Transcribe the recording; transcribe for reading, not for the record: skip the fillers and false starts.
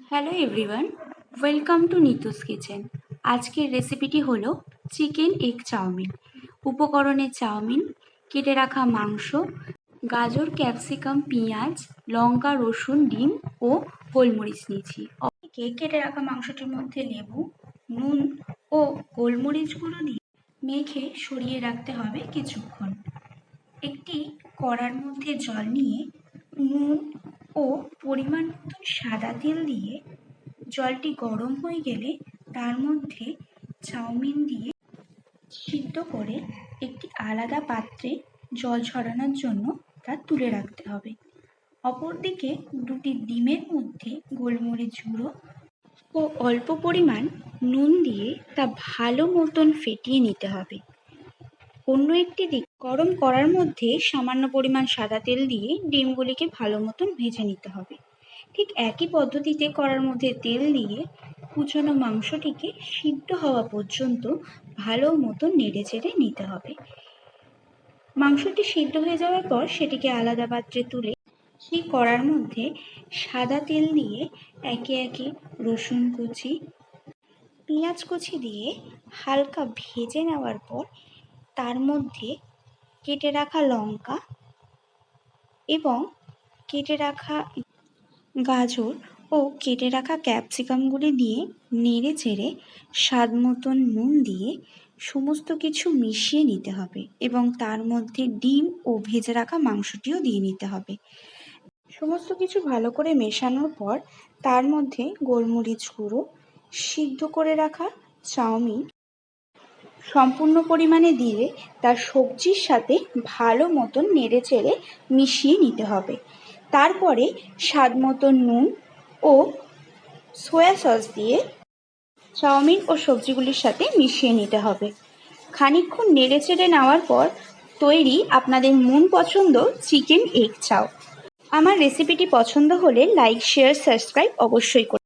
Hello everyone, welcome to Nitu's kitchen. আজকের রেসিপিটি হলো চিকেন এগ চাউমিন। উপকরণে চাউমিন, কেটে রাখা মাংস, গাজর, ক্যাপসিকাম, পেঁয়াজ, লঙ্কা, রসুন, ডিম ও গোলমরিচ নিয়েছি। কেটে রাখা মাংসটির মধ্যে লেবু, নুন ও গোলমরিচ গুঁড়ো দিয়ে মেখে সরিয়ে রাখতে হবে কিছুক্ষণ। একটি কড়ার মধ্যে জল নিয়ে নুন ও পরিমাণ মতো সাদা তেল দিয়ে জলটি গরম হয়ে গেলে তার মধ্যে চাউমিন দিয়ে সিদ্ধ করে একটি আলাদা পাত্রে জল ঝরানোর জন্য তা তুলে রাখতে হবে। অপরদিকে দুটি ডিমের মধ্যে গোলমরিচ গুঁড়ো ও অল্প পরিমাণ নুন দিয়ে তা ভালো মতন ফেটিয়ে নিতে হবে। অন্য একটি দিক গরম কড়ার মধ্যে সামান্য পরিমাণ সাদা তেল দিয়ে ডিমগুলিকে ভালো মতন ভেজে নিতে হবে। ঠিক একই পদ্ধতিতে কড়ার মধ্যে তেল দিয়ে কুচনো মাংসটিকে সিদ্ধ হওয়া পর্যন্ত ভালো মতন নেড়েচেড়ে নিতে হবে। মাংসটি সিদ্ধ হয়ে যাওয়ার পর সেটিকে আলাদা পাত্রে তুলে সেই কড়ার মধ্যে সাদা তেল দিয়ে একে একে রসুন কুচি, পেঁয়াজ কুচি দিয়ে হালকা ভেজে নেওয়ার পর তার মধ্যে কেটে রাখা লঙ্কা এবং কেটে রাখা গাজর ও কেটে রাখা ক্যাপসিকামগুলি দিয়ে নেড়ে চেড়ে স্বাদ মতন নুন দিয়ে সমস্ত কিছু মিশিয়ে নিতে হবে এবং তার মধ্যে ডিম ও ভেজে রাখা মাংসটিও দিয়ে নিতে হবে। সমস্ত কিছু ভালো করে মেশানোর পর তার মধ্যে গোলমরিচ গুঁড়ো, সিদ্ধ করে রাখা চাউমিন সম্পূর্ণ পরিমাণে দিয়ে তার সবজির সাথে ভালো মতন নেড়ে চেড়ে মিশিয়ে নিতে হবে। তারপরে স্বাদ মতন নুন ও সয়া সস দিয়ে চাউমিন ও সবজিগুলির সাথে মিশিয়ে নিতে হবে। খানিকক্ষণ নেড়ে চেড়ে নেওয়ার পর তৈরি আপনাদের মন পছন্দ চিকেন এগ চাউ। আমার রেসিপিটি পছন্দ হলে লাইক, শেয়ার, সাবস্ক্রাইব অবশ্যই করুন।